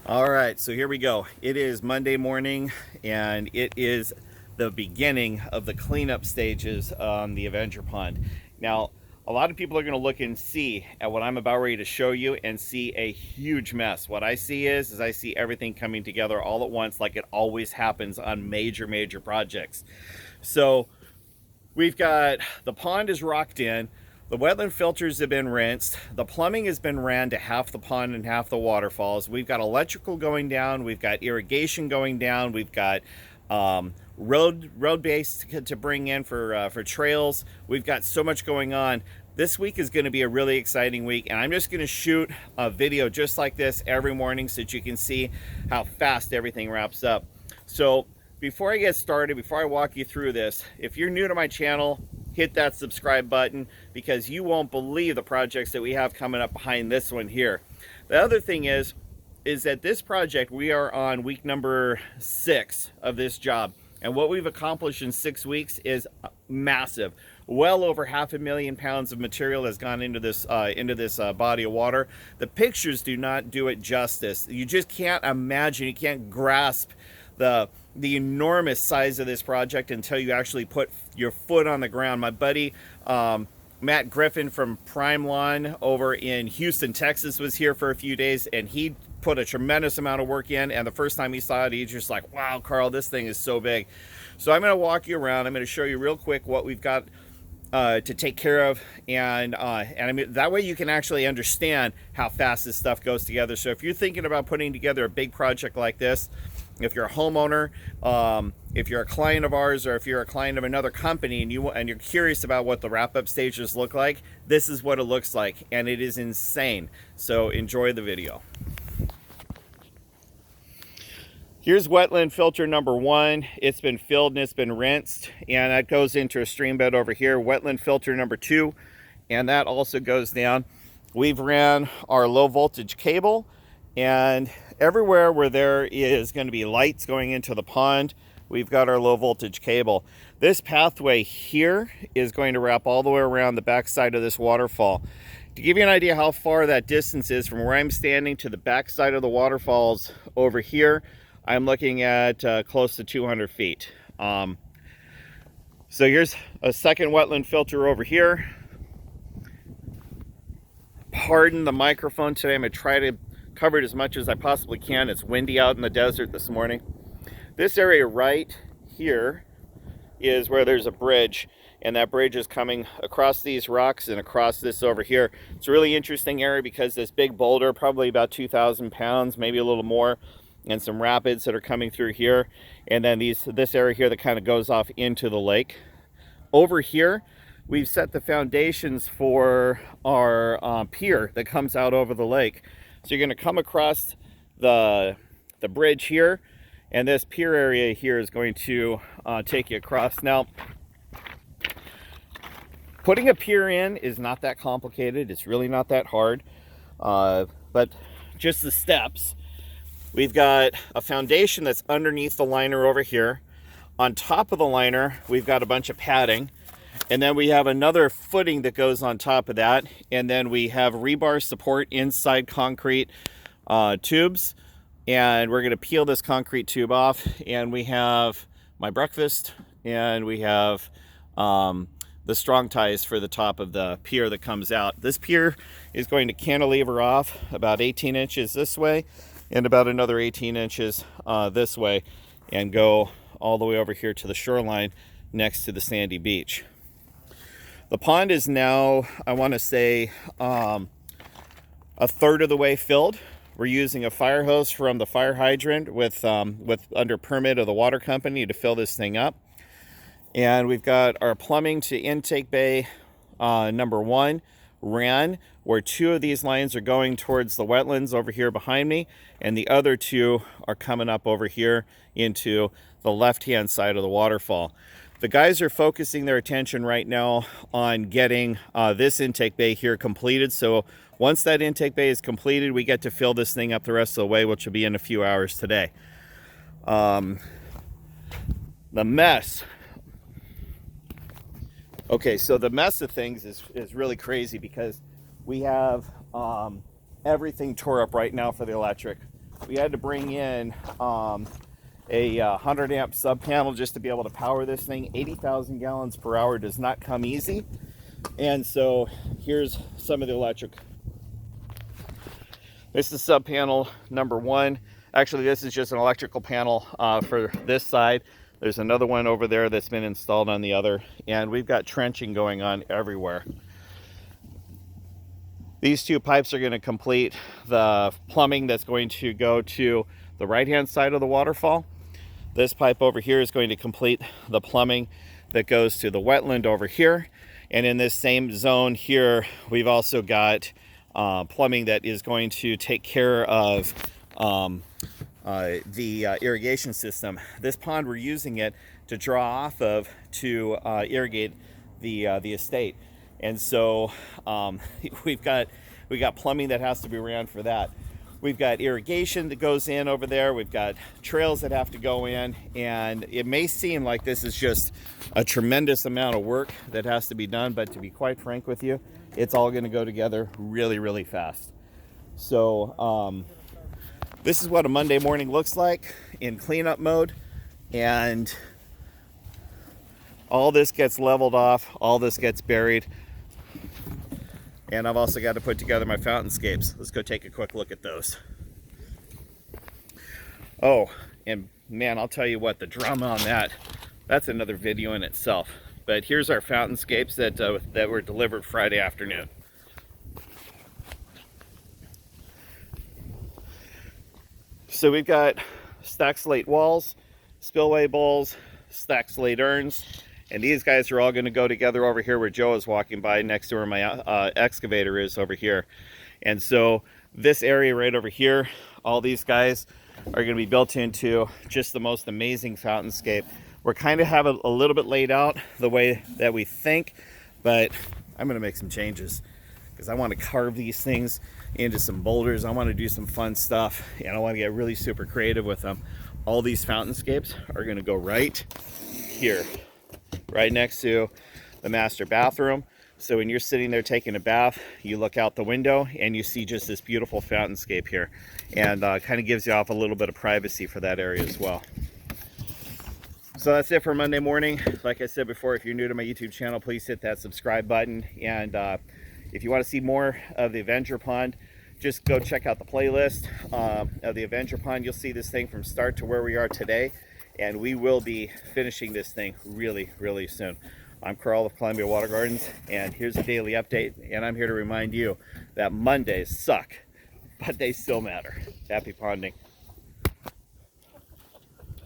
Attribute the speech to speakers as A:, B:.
A: All right, so here we go. It is Monday morning, and it is the beginning of the cleanup stages on the Avenger Pond. Now, a lot of people are going to look and see at what I'm about ready to show you and see a huge mess. What I see is I see everything coming together all at once, like it always happens on major projects. So we've got the pond is rocked in. The wetland filters have been rinsed. The plumbing has been ran to half the pond and half the waterfalls. We've got electrical going down. We've got irrigation going down. We've got road base to bring in for trails. We've got so much going on. This week is going to be a really exciting week, and I'm just going to shoot a video just like this every morning so that you can see how fast everything wraps up. So before I get started, before I walk you through this, if you're new to my channel, hit that subscribe button because you won't believe the projects that we have coming up behind this one here. The other thing is that this project, we are on week number 6 of this job, and what we've accomplished in 6 weeks is massive. Well over 500,000 pounds of material has gone into this body of water. The pictures do not do it justice. You just can't imagine, you can't grasp the enormous size of this project until you actually put your foot on the ground. My buddy Matt Griffin from Prime Lawn over in Houston, Texas was here for a few days, and he put a tremendous amount of work in, and the first time he saw it, he's just like, wow, Carl, this thing is so big. So I'm going to walk you around. I'm going to show you real quick what we've got to take care of, and I mean, that way you can actually understand how fast this stuff goes together. So if you're thinking about putting together a big project like this, if you're a homeowner, if you're a client of ours, or if you're a client of another company and you're curious about what the wrap-up stages look like, this is what it looks like, and it is insane. So enjoy the video. Here's wetland filter number 1. It's been filled and it's been rinsed, and that goes into a stream bed over here. Wetland filter number 2, and that also goes down. We've ran our low voltage cable, and everywhere where there is going to be lights going into the pond, we've got our low voltage cable. This pathway here is going to wrap all the way around the back side of this waterfall. To give you an idea how far that distance is from where I'm standing to the back side of the waterfalls over here, I'm looking at close to 200 feet. So here's a second wetland filter over here. Pardon the microphone today. I'm going to try to cover it as much as I possibly can. It's windy out in the desert this morning. This area right here is where there's a bridge, and that bridge is coming across these rocks and across this over here. It's a really interesting area because this big boulder, probably about 2,000 pounds, maybe a little more, and some rapids that are coming through here, and then this area here that kind of goes off into the lake. Over here, we've set the foundations for our pier that comes out over the lake. So you're going to come across the bridge here, and this pier area here is going to take you across. Now, putting a pier in is not that complicated. It's really not that hard, but just the steps. We've got a foundation that's underneath the liner over here. On top of the liner, we've got a bunch of padding. And then we have another footing that goes on top of that. And then we have rebar support inside concrete tubes. And we're going to peel this concrete tube off. And we have my breakfast. And we have the strong ties for the top of the pier that comes out. This pier is going to cantilever off about 18 inches this way, and about another 18 inches this way, and go all the way over here to the shoreline next to the sandy beach. The pond is now, I want to say, a third of the way filled. We're using a fire hose from the fire hydrant with under permit of the water company to fill this thing up. And we've got our plumbing to intake bay number 1 ran, where 2 of these lines are going towards the wetlands over here behind me, and the other 2 are coming up over here into the left-hand side of the waterfall. The guys are focusing their attention right now on getting this intake bay here completed. So once that intake bay is completed, we get to fill this thing up the rest of the way, which will be in a few hours today. The mess. Okay, so the mess of things is really crazy because we have everything tore up right now for the electric. we had to bring in a 100 amp sub panel just to be able to power this thing. 80,000 gallons per hour does not come easy. And so here's some of the electric. This is sub panel number 1. Actually, this is just an electrical panel for this side. There's another one over there that's been installed on the other, and we've got trenching going on everywhere. These 2 pipes are going to complete the plumbing that's going to go to the right-hand side of the waterfall. This pipe over here is going to complete the plumbing that goes to the wetland over here. And in this same zone here, we've also got plumbing that is going to take care of the irrigation system. This pond, we're using it to draw off of to irrigate the estate. And so we got plumbing that has to be ran for that. We've got irrigation that goes in over there. We've got trails that have to go in. And it may seem like this is just a tremendous amount of work that has to be done, but to be quite frank with you, it's all going to go together really, really fast. So this is what a Monday morning looks like in cleanup mode. And all this gets leveled off, all this gets buried. And I've also got to put together my fountainscapes. Let's go take a quick look at those. Oh, and man, I'll tell you what, the drama on that's another video in itself. But here's our fountainscapes that were delivered Friday afternoon. So we've got stacked slate walls, spillway bowls, stacked slate urns, and these guys are all going to go together over here where Joe is walking by, next to where my excavator is over here. And so this area right over here, all these guys are going to be built into just the most amazing fountainscape. We're kind of have a little bit laid out the way that we think, but I'm going to make some changes because I want to carve these things into some boulders. I want to do some fun stuff, and I want to get really super creative with them. All these fountainscapes are going to go right here, right next to the master bathroom. So when you're sitting there taking a bath, you look out the window and you see just this beautiful fountainscape here, and kind of gives you off a little bit of privacy for that area as well. So that's it for Monday morning. Like I said before, if you're new to my YouTube channel, please hit that subscribe button. And if you want to see more of the Avenger Pond, just go check out the playlist of the Avenger Pond. You'll see this thing from start to where we are today. And we will be finishing this thing really, really soon. I'm Carl of Columbia Water Gardens, and here's a daily update. And I'm here to remind you that Mondays suck, but they still matter. Happy ponding.